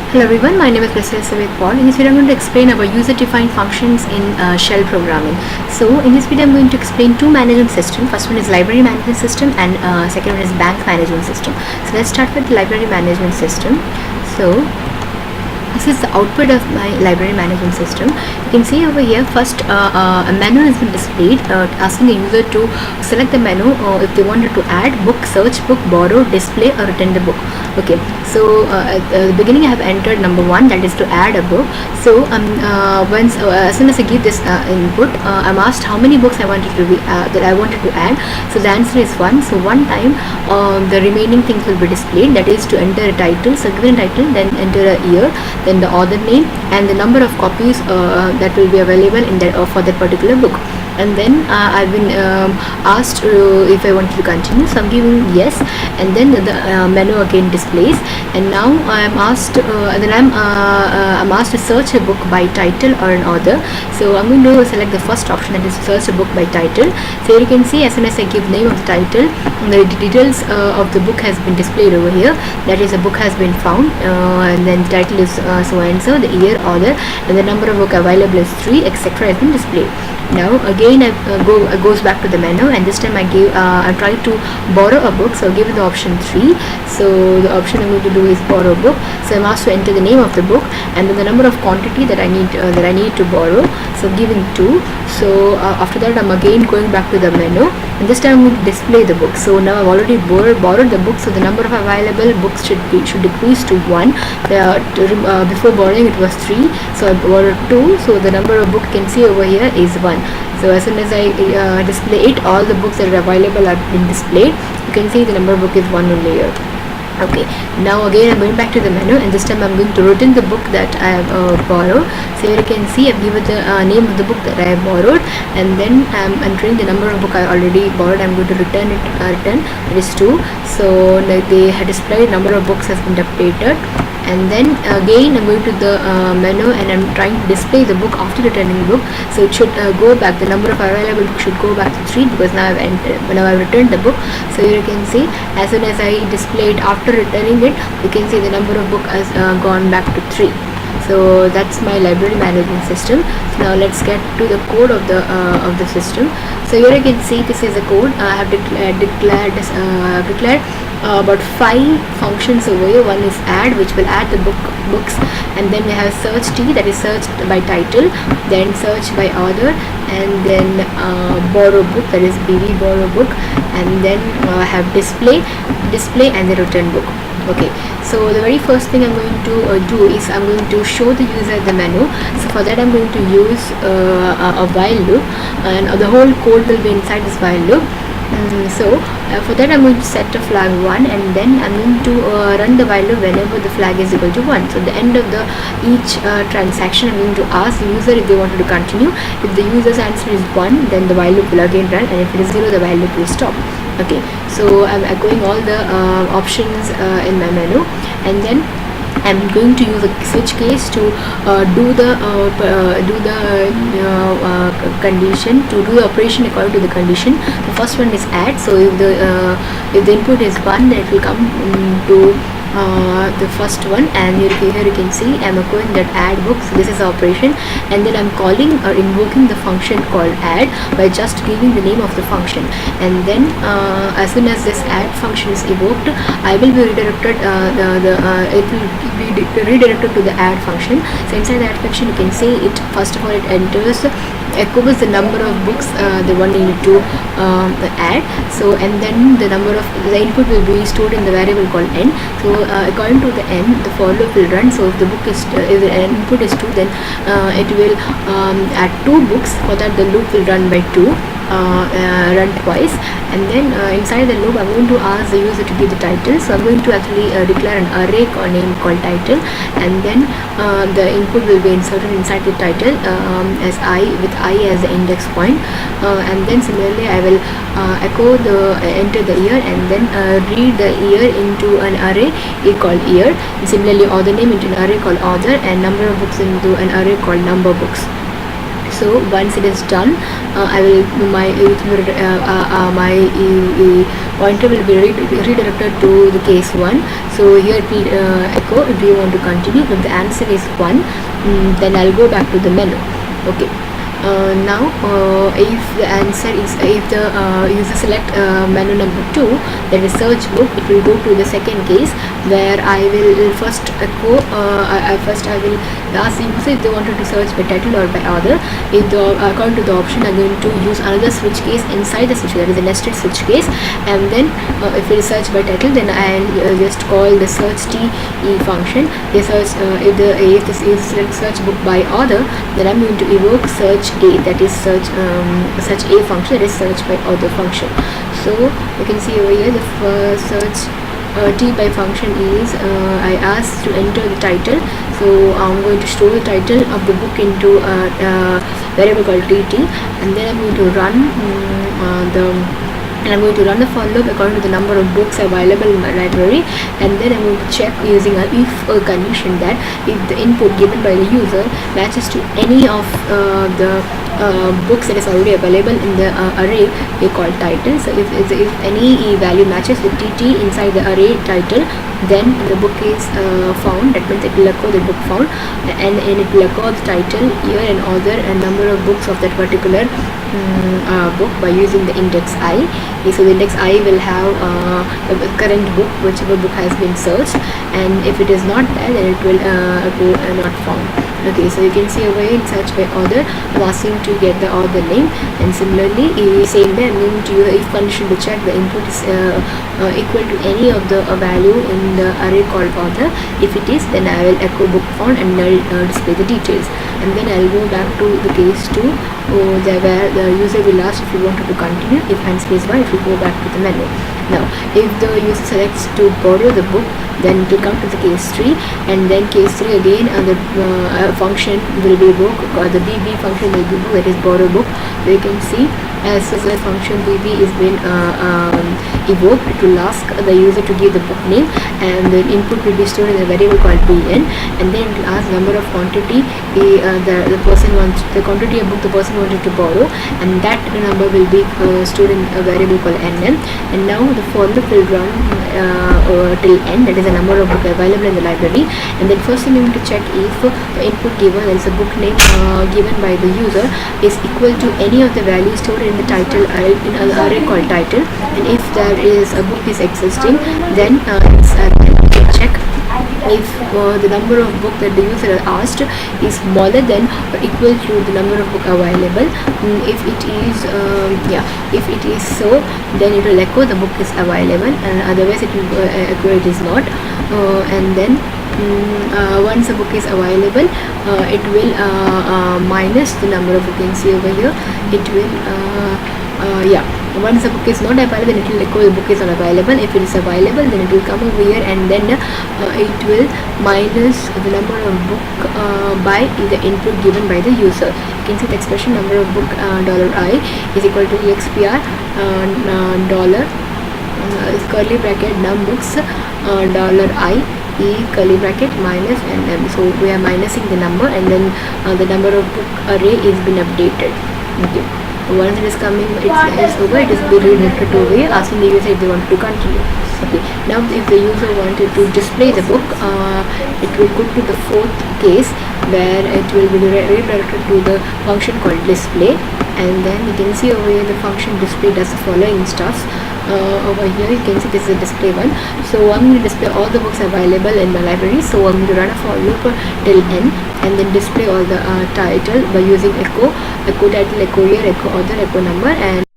Hello everyone, my name is Ur14cs288. In this video, I'm going to explain about user-defined functions in shell programming. So, in this video, I'm going to explain two management systems. First one is library management system, and second one is bank management system. So, let's start with the library management system. So, this is the output of my library management system. You can see over here, first a menu has been displayed asking the user to select the menu if they wanted to add book, search book, borrow, display or return the book. Okay, so at the beginning I have entered number 1, that is to add a book. So as soon as I give this input, I'm asked how many books I wanted to that I wanted to add. So the answer is 1. So one time the remaining things will be displayed, that is to enter a title. So given a title, then enter a year, then the author name and the number of copies that will be available in that for that particular book. And then I've been asked if I want to continue, so I'm giving yes, and then the menu again displays. And now I'm asked I'm asked to search a book by title or an author. So I'm going to select the first option, that is search a book by title. So you can see as soon as I give name of the title, the details of the book has been displayed over here. That is, a book has been found, and then the title is so and so, the year, author, and the number of book available is 3, etc. has been displayed. Now again I goes back to the menu, and this time I try to borrow a book. So given the option 3, so the option I'm going to do is borrow a book. So I'm asked to enter the name of the book and then the number of quantity that I need to borrow. So giving 2. So after that I'm again going back to the menu, and this time I'm going to display the book. So now I've already borrowed the book, so the number of available books should decrease to 1. Before borrowing it was 3, so I borrowed 2, so the number of book you can see over here is 1. So as soon as I display it, all the books that are available have been displayed. You can see the number of book is 1 only here. Okay, now again I'm going back to the menu, and this time I'm going to return the book that I have borrowed. So here you can see I've given the name of the book that I have borrowed, and then I'm entering the number of book I already borrowed. I'm going to return it, it is 2. So they had displayed number of books has been updated. And then again I'm going to the menu, and I'm trying to display the book after returning the book. So it should go back, the number of available books should go back to 3, because now I've returned the book. So here you can see as soon as I displayed after returning it, you can see the number of book has gone back to 3. So that's my library management system. So now let's get to the code of the system. So here you can see this is a code. I have declared about 5 functions over here. One is add, which will add the books, and then we have search T, that is searched by title, then search by author, and then borrow book, that is BB borrow book, and then have display and the return book. Okay, so the very first thing I'm going to do is I'm going to show the user the menu. So for that I'm going to use a while loop, and the whole code will be inside this while loop. So for that I'm going to set the flag 1, and then I'm going to run the while loop whenever the flag is equal to 1. So at the end of each transaction, I'm going to ask the user if they wanted to continue. If the user's answer is 1, then the while loop will again run, and if it is 0, the while loop will stop. Okay, so I'm echoing all the options in my menu, and then I'm going to use a switch case to do the condition, to do the operation according to the condition. The first one is add. So if the input is 1, then it will come to the first one, and here you can see I'm echoing that add book. So this is the operation, and then I'm calling or invoking the function called add by just giving the name of the function. And then as soon as this add function is evoked, I will be redirected. It will be redirected to the add function. So inside the add function, you can see it. First of all, it echoes the number of books the one needed to add. So and then the input will be stored in the variable called n. So according to the n, the for loop will run. So if the input is 2, then it will add 2 books. For that the loop will run by 2. Run twice, and then inside the loop I'm going to ask the user to give the title. So I'm going to actually declare an array name called title, and then the input will be inserted inside the title as with I as the index point, and then similarly I will enter the year, and then read the year into an array called year, and similarly author name into an array called author, and number of books into an array called number books. So once it is done, I will my pointer will be redirected to the case 1. So here it will echo if you want to continue. If the answer is 1, then I'll go back to the menu. Okay. Now if the answer is, if the user select menu number 2, that is search book, it will go to the second case where I will first echo I will ask the user if they wanted to search by title or by author. If according to the option, I'm going to use another switch case inside the switch, that is a nested switch case. And then if it is search by title, then I'll just call the search t function. The search if the select search book by author, then I'm going to evoke search a, that is search a function, that is search by author function. So you can see over here the search t by function is I asked to enter the title. So I'm going to store the title of the book into a variable called tt, and then I'm going to run I'm going to run the for loop according to the number of books available in my library, and then I'm going to check using a if condition that if the input given by the user matches to any of the books that is already available in the array we call title. So if any value matches with tt inside the array title, then the book is found. That means it will echo the book found, and it will echo the title, year and author and number of books of that particular book by using the index I. So the index I will have the current book, whichever book has been searched, and if it is not there, then it will go not found. Okay, so you can see over here in search by author, I'm asking to get the author name, and similarly same way I'm going to use if condition to check the input is equal to any of the value in the array called author. If it is, then I will echo book found and I'll display the details, and then I'll go back to the case 2 where the user will ask if you wanted to continue. If and spacebar, if you go back to the menu. Now if the user selects to borrow the book, then it will come to the case 3, and then case 3 again the function will be book, or the bb function will be book, that is borrow book. So you can see as the function bb is been evoked, it will ask the user to give the book name, and the input will be stored in a variable called bn, and then it will ask number of quantity the person wants, the quantity of book the person wanted to borrow, and that number will be stored in a variable called nm. And now the for loop will run till n, that is the number of book available in the library. And then first thing you need to check if the input given, that is a book name given by the user, is equal to any of the values stored in the title in an array called title. And if there is a book is existing, then check if the number of book that the user asked is smaller than or equal to the number of book available. If it is if it is so, then it will echo the book is available, and otherwise it will echo it is not. And then once a book is available, it will minus the number of, you can see over here, it will once the book is not available, then it will echo the book is not available. If it is available, then it will come over here, and then it will minus the number of book by the input given by the user. You can see the expression number of book $I is equal to expr dollar curly bracket num books $I e curly bracket minus nm. So we are minusing the number, and then the number of book array is been updated. Okay. Once it is coming, it's over, it is being redirected to away, asking the user if they want to continue. Okay. Now if the user wanted to display the book, it will go to the fourth case where it will be redirected to the function called display, and then you can see over here the function display does the following stuff. Over here you can see this is a display one. So I'm going to display all the books available in my library. So I'm going to run a for loop till n, and then display all the title by using echo title, echo year, echo author, echo number, and